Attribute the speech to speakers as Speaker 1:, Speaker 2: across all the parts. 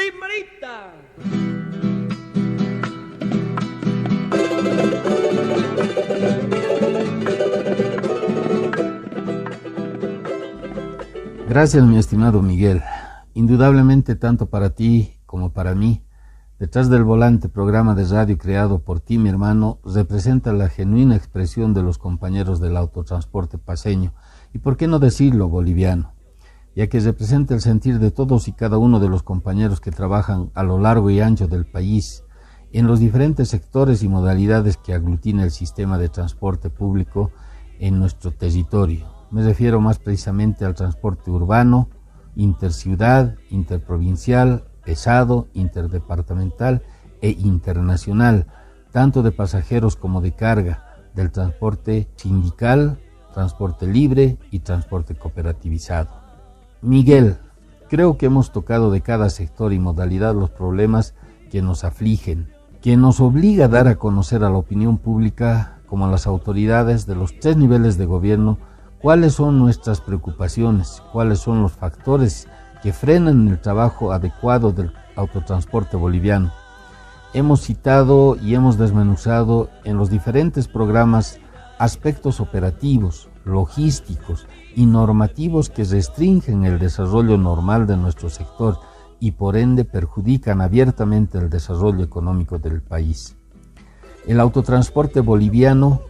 Speaker 1: Primerita.
Speaker 2: Gracias, mi estimado Miguel. Indudablemente, tanto para ti como para mí, Detrás del Volante, programa de radio creado por ti, mi hermano, representa la genuina expresión de los compañeros del autotransporte paceño, y por qué no decirlo boliviano, ya que representa el sentir de todos y cada uno de los compañeros que trabajan a lo largo y ancho del país, en los diferentes sectores y modalidades que aglutina el sistema de transporte público en nuestro territorio. Me refiero más precisamente al transporte urbano, interciudad, interprovincial, pesado, interdepartamental e internacional, tanto de pasajeros como de carga, del transporte sindical, transporte libre y transporte cooperativizado. Miguel, creo que hemos tocado de cada sector y modalidad los problemas que nos afligen, que nos obliga a dar a conocer a la opinión pública, como a las autoridades de los 3 niveles de gobierno, cuáles son nuestras preocupaciones, cuáles son los factores que frenan el trabajo adecuado del autotransporte boliviano. Hemos citado y hemos desmenuzado en los diferentes programas aspectos operativos, logísticos y normativos que restringen el desarrollo normal de nuestro sector y por ende perjudican abiertamente el desarrollo económico del país. El autotransporte boliviano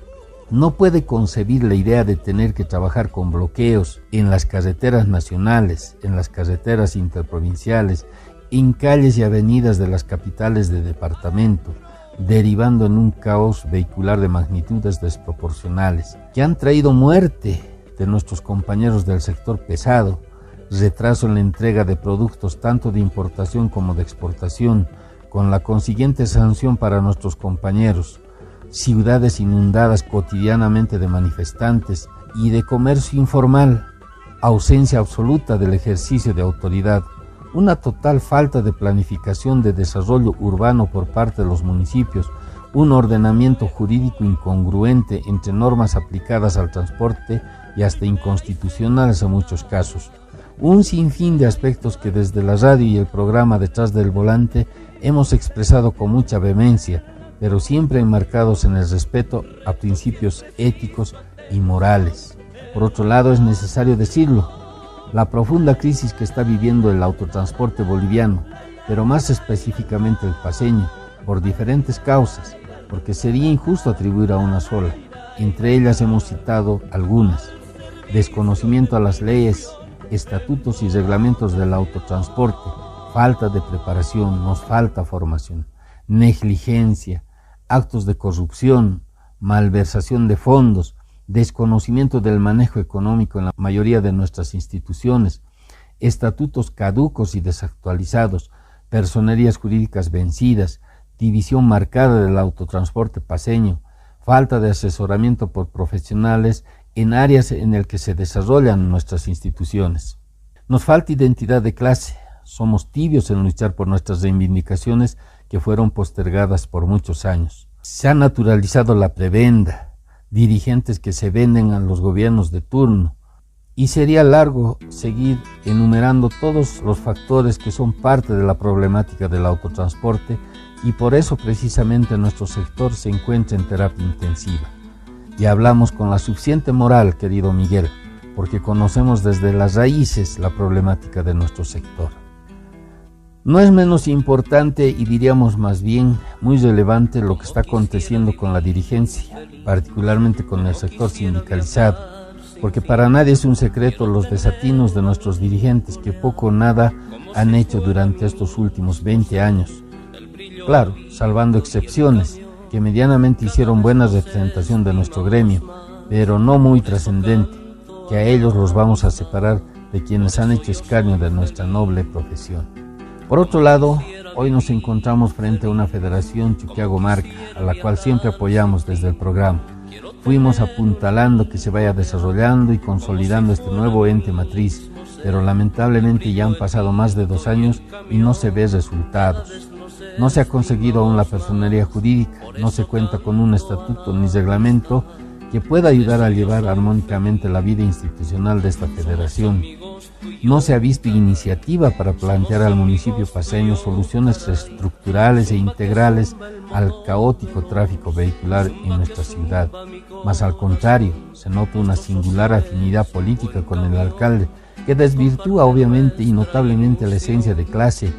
Speaker 2: no puede concebir la idea de tener que trabajar con bloqueos en las carreteras nacionales, en las carreteras interprovinciales, en calles y avenidas de las capitales de departamento, derivando en un caos vehicular de magnitudes desproporcionales, que han traído muerte de nuestros compañeros del sector pesado, retraso en la entrega de productos tanto de importación como de exportación, con la consiguiente sanción para nuestros compañeros, ciudades inundadas cotidianamente de manifestantes y de comercio informal, ausencia absoluta del ejercicio de autoridad, una total falta de planificación de desarrollo urbano por parte de los municipios, un ordenamiento jurídico incongruente entre normas aplicadas al transporte y hasta inconstitucionales en muchos casos. Un sinfín de aspectos que desde la radio y el programa Detrás del Volante hemos expresado con mucha vehemencia, pero siempre enmarcados en el respeto a principios éticos y morales. Por otro lado, es necesario decirlo, la profunda crisis que está viviendo el autotransporte boliviano, pero más específicamente el paceño, por diferentes causas, porque sería injusto atribuir a una sola. Entre ellas hemos citado algunas: desconocimiento a las leyes, estatutos y reglamentos del autotransporte, falta de preparación, nos falta formación, negligencia, actos de corrupción, malversación de fondos, desconocimiento del manejo económico en la mayoría de nuestras instituciones, estatutos caducos y desactualizados, personerías jurídicas vencidas, división marcada del autotransporte paceño, falta de asesoramiento por profesionales en áreas en las que se desarrollan nuestras instituciones. Nos falta identidad de clase, somos tibios en luchar por nuestras reivindicaciones que fueron postergadas por muchos años. Se ha naturalizado la prebenda, dirigentes que se venden a los gobiernos de turno, y sería largo seguir enumerando todos los factores que son parte de la problemática del autotransporte, y por eso precisamente nuestro sector se encuentra en terapia intensiva. Y hablamos con la suficiente moral, querido Miguel, porque conocemos desde las raíces la problemática de nuestro sector. No es menos importante y diríamos más bien muy relevante lo que está aconteciendo con la dirigencia, particularmente con el sector sindicalizado, porque para nadie es un secreto los desatinos de nuestros dirigentes que poco o nada han hecho durante estos últimos 20 años. Claro, salvando excepciones, que medianamente hicieron buena representación de nuestro gremio, pero no muy trascendente, que a ellos los vamos a separar de quienes han hecho escarnio de nuestra noble profesión. Por otro lado, hoy nos encontramos frente a una federación Chuquiago-Marca, a la cual siempre apoyamos desde el programa. Fuimos apuntalando que se vaya desarrollando y consolidando este nuevo ente matriz, pero lamentablemente ya han pasado más de 2 años y no se ve resultados. No se ha conseguido aún la personería jurídica, no se cuenta con un estatuto ni reglamento que pueda ayudar a llevar armónicamente la vida institucional de esta federación. no se ha visto iniciativa para plantear al municipio paceño soluciones estructurales e integrales al caótico tráfico vehicular en nuestra ciudad. Más al contrario, se nota una singular afinidad política con el alcalde, que desvirtúa obviamente y notablemente la esencia de clase.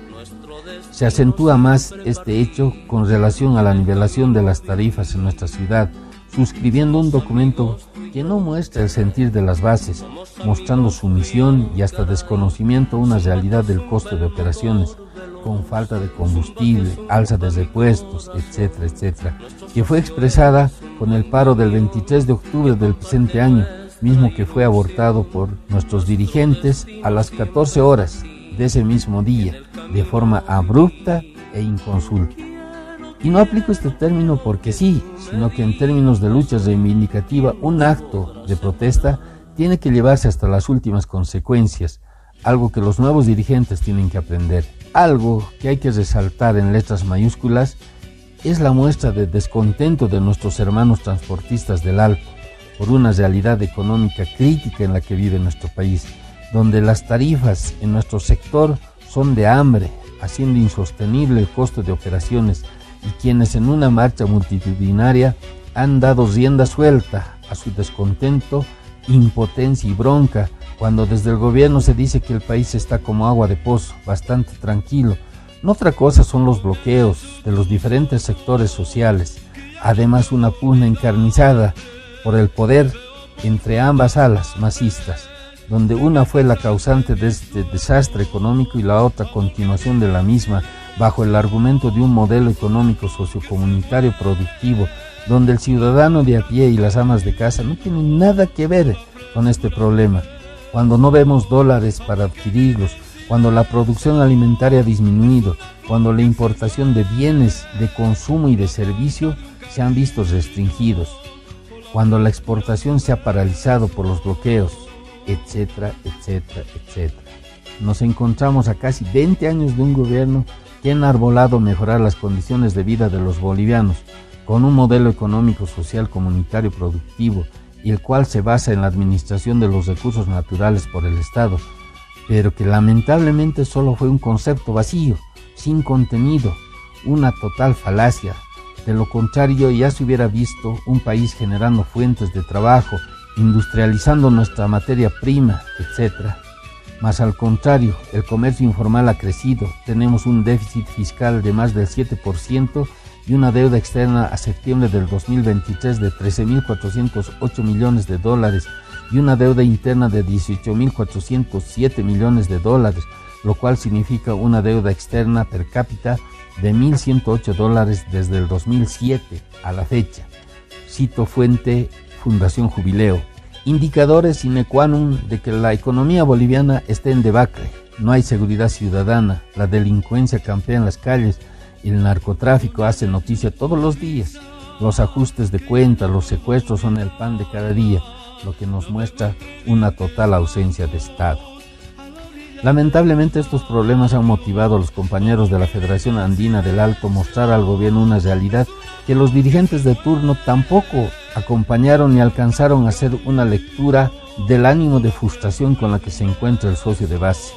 Speaker 2: Se acentúa más este hecho con relación a la nivelación de las tarifas en nuestra ciudad, suscribiendo un documento que no muestra el sentir de las bases, mostrando sumisión y hasta desconocimiento a una realidad del costo de operaciones, con falta de combustible, alza de repuestos, etcétera, etcétera, que fue expresada con el paro del 23 de octubre del presente año, mismo que fue abortado por nuestros dirigentes a las 14 horas de ese mismo día, de forma abrupta e inconsulta. Y no aplico este término porque sí, sino que en términos de lucha reivindicativa, un acto de protesta tiene que llevarse hasta las últimas consecuencias, algo que los nuevos dirigentes tienen que aprender. Algo que hay que resaltar en letras mayúsculas es la muestra de descontento de nuestros hermanos transportistas del Alto por una realidad económica crítica en la que vive nuestro país, donde las tarifas en nuestro sector son de hambre, haciendo insostenible el costo de operaciones, y quienes en una marcha multitudinaria han dado rienda suelta a su descontento, impotencia y bronca, cuando desde el gobierno se dice que el país está como agua de pozo, bastante tranquilo. No otra cosa son los bloqueos de los diferentes sectores sociales, además una pugna encarnizada por el poder entre ambas alas masistas, donde una fue la causante de este desastre económico y la otra continuación de la misma, bajo el argumento de un modelo económico sociocomunitario productivo, donde el ciudadano de a pie y las amas de casa no tienen nada que ver con este problema. Cuando no vemos dólares para adquirirlos, cuando la producción alimentaria ha disminuido, cuando la importación de bienes de consumo y de servicio se han visto restringidos, cuando la exportación se ha paralizado por los bloqueos, etcétera, etcétera, etcétera. Nos encontramos a casi 20 años de un gobierno que ha enarbolado mejorar las condiciones de vida de los bolivianos con un modelo económico, social, comunitario, productivo, y el cual se basa en la administración de los recursos naturales por el Estado, pero que lamentablemente solo fue un concepto vacío, sin contenido, una total falacia. De lo contrario, ya se hubiera visto un país generando fuentes de trabajo, industrializando nuestra materia prima, etc. Más al contrario, el comercio informal ha crecido, tenemos un déficit fiscal de más del 7% y una deuda externa a septiembre del 2023 de 13.408 millones de dólares y una deuda interna de 18.407 millones de dólares, lo cual significa una deuda externa per cápita de 1.108 dólares desde el 2007 a la fecha. Cito fuente Fundación Jubileo. Indicadores sine qua non de que la economía boliviana está en debacle. No hay seguridad ciudadana, la delincuencia campea en las calles y el narcotráfico hace noticia todos los días. Los ajustes de cuentas, los secuestros son el pan de cada día, lo que nos muestra una total ausencia de Estado. Lamentablemente estos problemas han motivado a los compañeros de la Federación Andina del Alto a mostrar al gobierno una realidad que los dirigentes de turno tampoco acompañaron ni alcanzaron a hacer una lectura del ánimo de frustración con la que se encuentra el socio de base.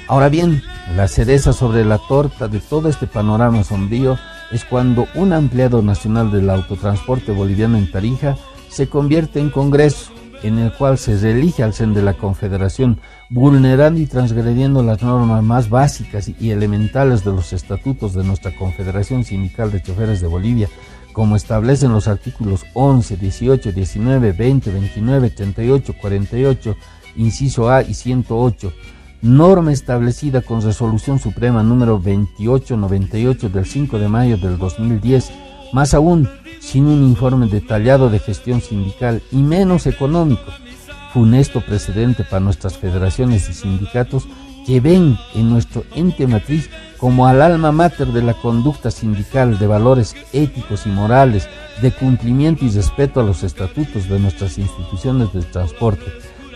Speaker 2: Ahora bien, la cereza sobre la torta de todo este panorama sombrío es cuando un empleado nacional del autotransporte boliviano en Tarija se convierte en Congreso, en el cual se reelige al sen de la Confederación, vulnerando y transgrediendo las normas más básicas y elementales de los estatutos de nuestra Confederación Sindical de Choferes de Bolivia, como establecen los artículos 11, 18, 19, 20, 29, 38, 48, inciso A y 108, norma establecida con Resolución Suprema número 2898 del 5 de mayo del 2010, más aún, sin un informe detallado de gestión sindical y menos económico, funesto precedente para nuestras federaciones y sindicatos que ven en nuestro ente matriz como al alma mater de la conducta sindical, de valores éticos y morales, de cumplimiento y respeto a los estatutos de nuestras instituciones de transporte,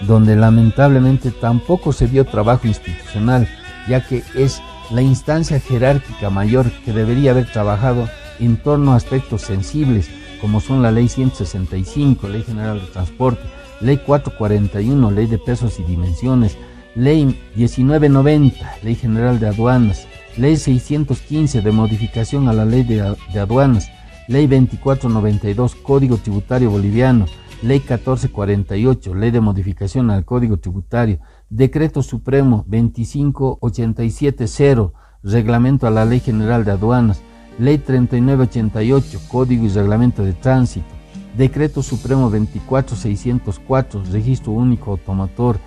Speaker 2: donde lamentablemente tampoco se vio trabajo institucional, ya que es la instancia jerárquica mayor que debería haber trabajado en torno a aspectos sensibles, como son la Ley 165, Ley General de Transporte, Ley 441, Ley de Pesos y Dimensiones, Ley 1990, Ley General de Aduanas, Ley 615 de modificación a la Ley de Aduanas, Ley 2492, Código Tributario Boliviano, Ley 1448, Ley de modificación al Código Tributario, Decreto Supremo 25870, Reglamento a la Ley General de Aduanas, Ley 3988, Código y Reglamento de Tránsito, Decreto Supremo 24604, Registro Único Automotor,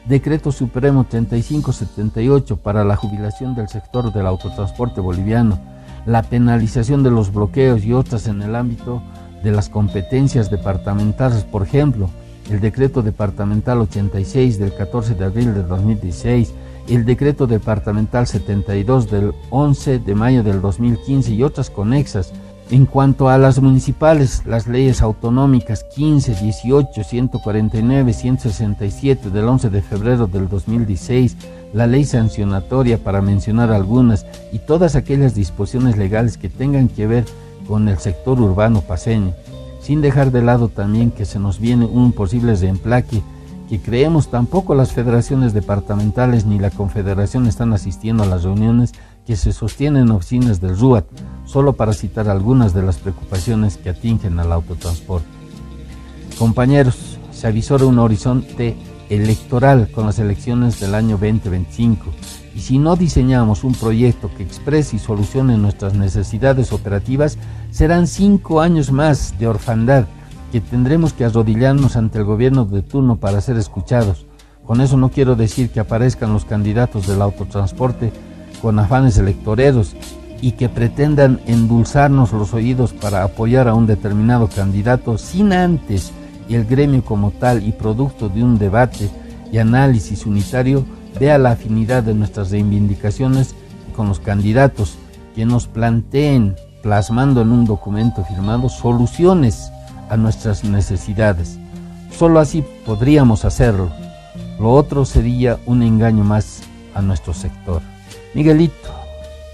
Speaker 2: Decreto Supremo 3578 para la jubilación del sector del autotransporte boliviano, la penalización de los bloqueos y otras en el ámbito de las competencias departamentales, por ejemplo, el Decreto Departamental 86 del 14 de abril de 2016, el Decreto Departamental 72 del 11 de mayo del 2015 y otras conexas. En cuanto a las municipales, las leyes autonómicas 15, 18, 149, 167 del 11 de febrero del 2016, la ley sancionatoria para mencionar algunas y todas aquellas disposiciones legales que tengan que ver con el sector urbano paceño, sin dejar de lado también que se nos viene un posible reemplaque que creemos tampoco las federaciones departamentales ni la confederación están asistiendo a las reuniones que se sostienen en oficinas del RUAT, solo para citar algunas de las preocupaciones que atingen al autotransporte. Compañeros, se avisora un horizonte electoral con las elecciones del año 2025 y si no diseñamos un proyecto que exprese y solucione nuestras necesidades operativas, serán 5 años más de orfandad que tendremos que arrodillarnos ante el gobierno de turno para ser escuchados. Con eso no quiero decir que aparezcan los candidatos del autotransporte con afanes electoreros y que pretendan endulzarnos los oídos para apoyar a un determinado candidato sin antes el gremio como tal y producto de un debate y análisis unitario vea la afinidad de nuestras reivindicaciones con los candidatos que nos planteen, plasmando en un documento firmado, soluciones a nuestras necesidades. Solo así podríamos hacerlo. Lo otro sería un engaño más a nuestro sector. Miguelito,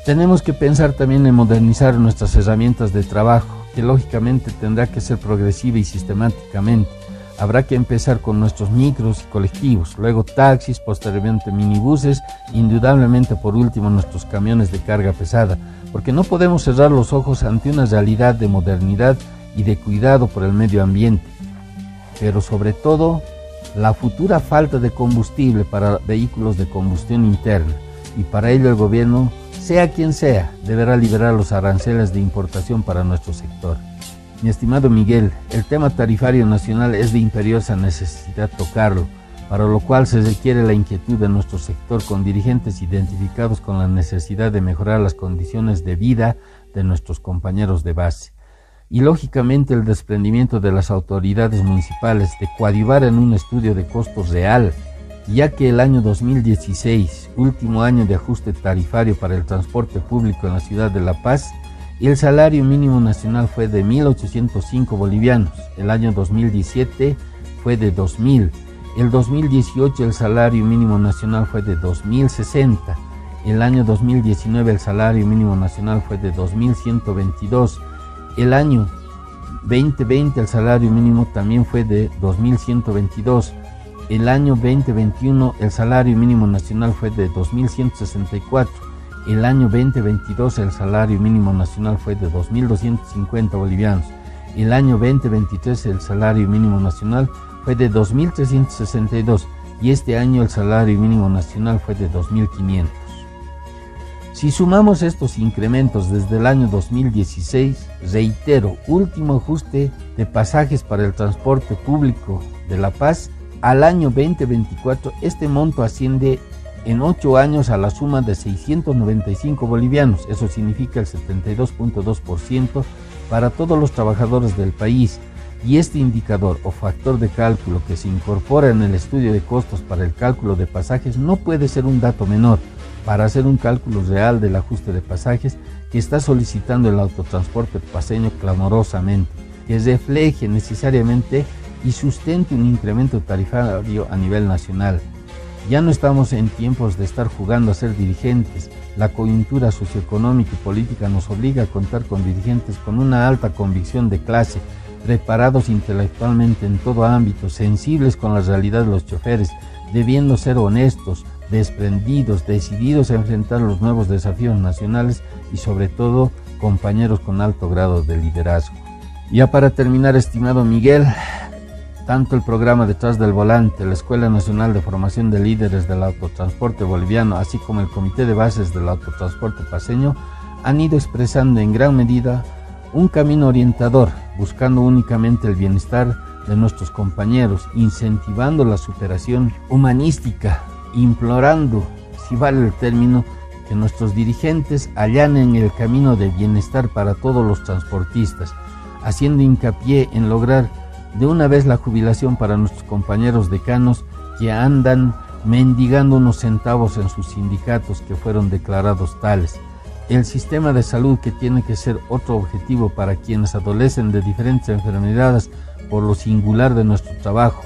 Speaker 2: tenemos que pensar también en modernizar nuestras herramientas de trabajo, que lógicamente tendrá que ser progresiva y sistemáticamente. Habrá que empezar con nuestros micros y colectivos, luego taxis, posteriormente minibuses, indudablemente por último nuestros camiones de carga pesada, porque no podemos cerrar los ojos ante una realidad de modernidad y de cuidado por el medio ambiente, pero sobre todo la futura falta de combustible para vehículos de combustión interna, y para ello el gobierno, sea quien sea, deberá liberar los aranceles de importación para nuestro sector. Mi estimado Miguel, el tema tarifario nacional es de imperiosa necesidad tocarlo, para lo cual se requiere la inquietud de nuestro sector con dirigentes identificados con la necesidad de mejorar las condiciones de vida de nuestros compañeros de base. Y lógicamente el desprendimiento de las autoridades municipales de coadyuvar en un estudio de costos real, ya que el año 2016, último año de ajuste tarifario para el transporte público en la ciudad de La Paz, el salario mínimo nacional fue de 1.805 bolivianos, el año 2017 fue de 2.000, el 2018 el salario mínimo nacional fue de 2.060, el año 2019 el salario mínimo nacional fue de 2.122, el año 2020 el salario mínimo también fue de 2.122, el año 2021 el salario mínimo nacional fue de 2.164, el año 2022 el salario mínimo nacional fue de 2.250 bolivianos, el año 2023 el salario mínimo nacional fue de 2.362 y este año el salario mínimo nacional fue de 2.500. Si sumamos estos incrementos desde el año 2016, reitero, último ajuste de pasajes para el transporte público de La Paz, al año 2024 este monto asciende en 8 años a la suma de 695 bolivianos, eso significa el 72.2% para todos los trabajadores del país, y este indicador o factor de cálculo que se incorpora en el estudio de costos para el cálculo de pasajes no puede ser un dato menor para hacer un cálculo real del ajuste de pasajes que está solicitando el autotransporte paceño clamorosamente, que refleje necesariamente y sustente un incremento tarifario a nivel nacional. Ya no estamos en tiempos de estar jugando a ser dirigentes. La coyuntura socioeconómica y política nos obliga a contar con dirigentes con una alta convicción de clase, preparados intelectualmente en todo ámbito, sensibles con la realidad de los choferes, debiendo ser honestos, desprendidos, decididos a enfrentar los nuevos desafíos nacionales y sobre todo compañeros con alto grado de liderazgo. Ya para terminar, estimado Miguel, tanto el programa Detrás del Volante, la Escuela Nacional de Formación de Líderes del Autotransporte Boliviano, así como el Comité de Bases del Autotransporte Paceño, han ido expresando en gran medida un camino orientador, buscando únicamente el bienestar de nuestros compañeros, incentivando la superación humanística, implorando, si vale el término, que nuestros dirigentes allanen el camino de bienestar para todos los transportistas, haciendo hincapié en lograr de una vez la jubilación para nuestros compañeros decanos que andan mendigando unos centavos en sus sindicatos que fueron declarados tales. El sistema de salud, que tiene que ser otro objetivo para quienes adolecen de diferentes enfermedades por lo singular de nuestro trabajo,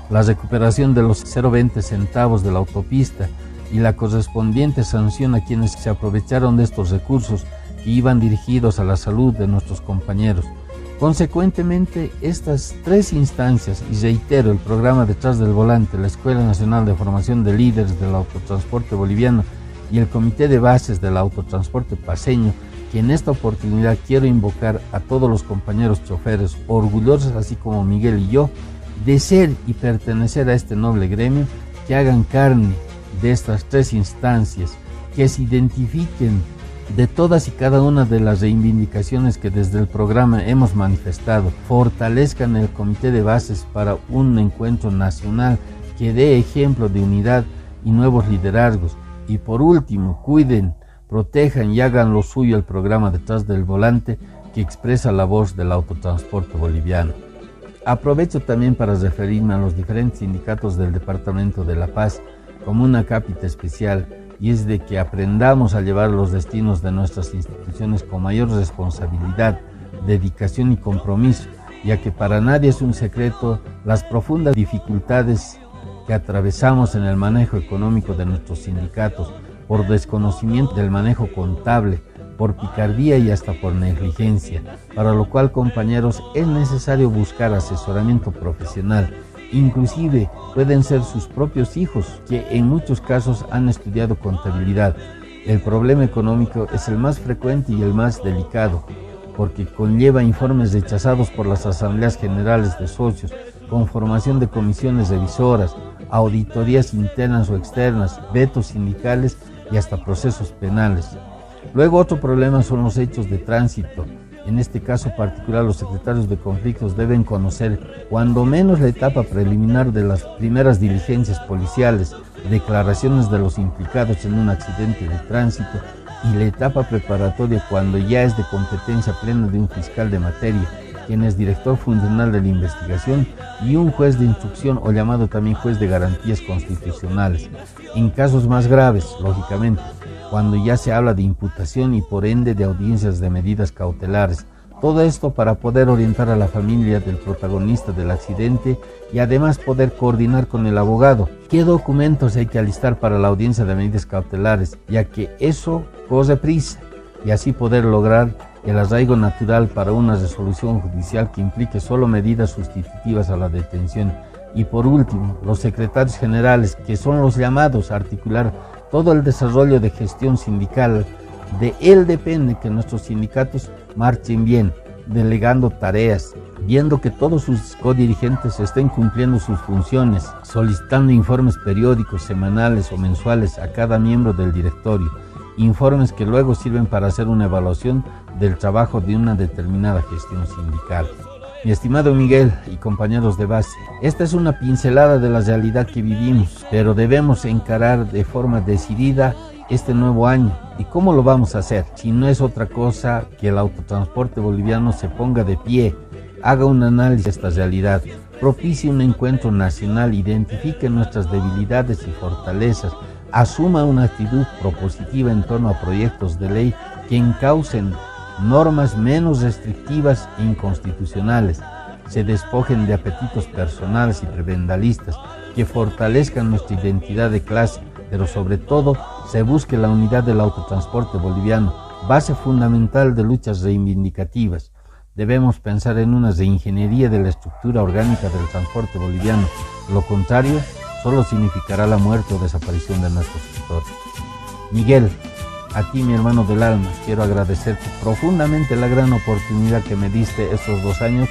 Speaker 2: la recuperación de los 0,20 centavos de la autopista y la correspondiente sanción a quienes se aprovecharon de estos recursos que iban dirigidos a la salud de nuestros compañeros. Consecuentemente, estas tres instancias, y reitero, el programa Detrás del Volante, la Escuela Nacional de Formación de Líderes del Autotransporte Boliviano y el Comité de Bases del Autotransporte Paceño, que en esta oportunidad quiero invocar a todos los compañeros choferes, orgullosos así como Miguel y yo, de ser y pertenecer a este noble gremio, que hagan carne de estas tres instancias, que se identifiquen de todas y cada una de las reivindicaciones que desde el programa hemos manifestado, fortalezcan el Comité de Bases para un encuentro nacional que dé ejemplo de unidad y nuevos liderazgos, y por último, cuiden, protejan y hagan lo suyo el programa Detrás del Volante, que expresa la voz del autotransporte boliviano. Aprovecho también para referirme a los diferentes sindicatos del Departamento de La Paz como una cápita especial, y es de que aprendamos a llevar los destinos de nuestras instituciones con mayor responsabilidad, dedicación y compromiso, ya que para nadie es un secreto las profundas dificultades que atravesamos en el manejo económico de nuestros sindicatos, por desconocimiento del manejo contable, por picardía y hasta por negligencia, para lo cual, compañeros, es necesario buscar asesoramiento profesional. Inclusive pueden ser sus propios hijos, que en muchos casos han estudiado contabilidad. El problema económico es el más frecuente y el más delicado, porque conlleva informes rechazados por las asambleas generales de socios, conformación de comisiones revisoras, auditorías internas o externas, vetos sindicales y hasta procesos penales. Luego, otro problema son los hechos de tránsito. En este caso particular, los secretarios de conflictos deben conocer cuando menos la etapa preliminar de las primeras diligencias policiales, declaraciones de los implicados en un accidente de tránsito, y la etapa preparatoria, cuando ya es de competencia plena de un fiscal de materia, quien es director funcional de la investigación, y un juez de instrucción, o llamado también juez de garantías constitucionales. En casos más graves, lógicamente, cuando ya se habla de imputación y por ende de audiencias de medidas cautelares. Todo esto para poder orientar a la familia del protagonista del accidente y además poder coordinar con el abogado qué documentos hay que alistar para la audiencia de medidas cautelares, ya que eso corre prisa, y así poder lograr el arraigo natural para una resolución judicial que implique solo medidas sustitutivas a la detención. Y por último, los secretarios generales, que son los llamados a articular todo el desarrollo de gestión sindical. De él depende que nuestros sindicatos marchen bien, delegando tareas, viendo que todos sus codirigentes estén cumpliendo sus funciones, solicitando informes periódicos, semanales o mensuales a cada miembro del directorio, informes que luego sirven para hacer una evaluación del trabajo de una determinada gestión sindical. Mi estimado Miguel y compañeros de base, esta es una pincelada de la realidad que vivimos, pero debemos encarar de forma decidida este nuevo año. ¿Y cómo lo vamos a hacer? Si no es otra cosa que el autotransporte boliviano se ponga de pie, haga un análisis de esta realidad, propicie un encuentro nacional, identifique nuestras debilidades y fortalezas, asuma una actitud propositiva en torno a proyectos de ley que encaucen normas menos restrictivas e inconstitucionales, se despojen de apetitos personales y prebendalistas, que fortalezcan nuestra identidad de clase, pero sobre todo se busque la unidad del autotransporte boliviano, base fundamental de luchas reivindicativas. debemos pensar en una reingeniería de la estructura orgánica del transporte boliviano. Lo contrario, solo significará la muerte o desaparición de nuestro sector. Miguel, a ti, mi hermano del alma, quiero agradecerte profundamente la gran oportunidad que me diste estos 2 años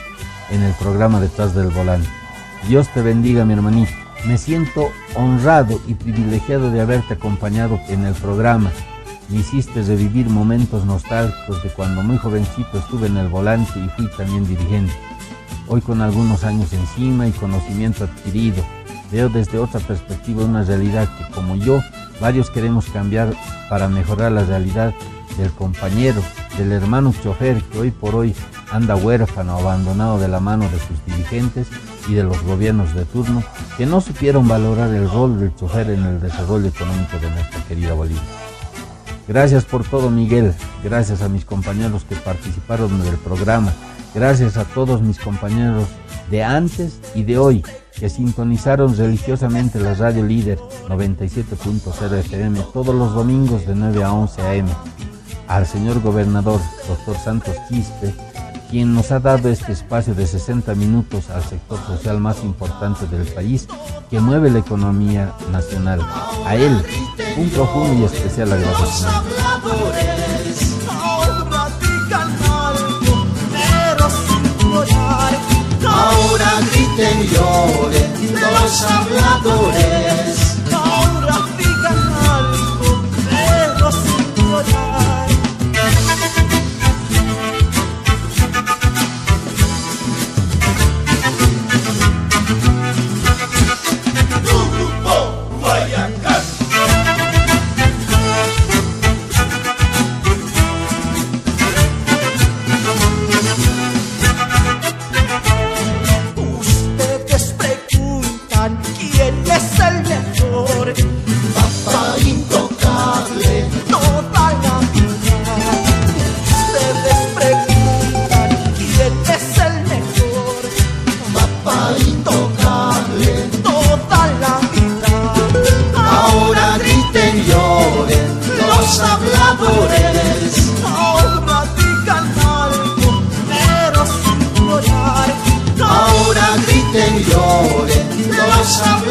Speaker 2: en el programa Detrás del Volante. Dios te bendiga, mi hermanito. Me siento honrado y privilegiado de haberte acompañado en el programa. Me hiciste revivir momentos nostálgicos de cuando muy jovencito estuve en el volante y fui también dirigente. Hoy, con algunos años encima y conocimiento adquirido, veo desde otra perspectiva una realidad que, como yo, varios queremos cambiar para mejorar la realidad del compañero, del hermano chofer que hoy por hoy anda huérfano, abandonado de la mano de sus dirigentes y de los gobiernos de turno, que no supieron valorar el rol del chofer en el desarrollo económico de nuestra querida Bolivia. Gracias por todo, Miguel. Gracias a mis compañeros que participaron del programa. Gracias a todos mis compañeros de antes y de hoy que sintonizaron religiosamente la Radio Líder 97.0 FM todos los domingos de 9 a 11 a.m. Al señor gobernador, doctor Santos Quispe, quien nos ha dado este espacio de 60 minutos al sector social más importante del país, que mueve la economía nacional. A él, un profundo y especial agradecimiento.
Speaker 1: Ahora griten y lloren los habladores. Ahora digan algo, pero sin llorar. Grupo Guayacán. Ahora griten y lloren los habladores.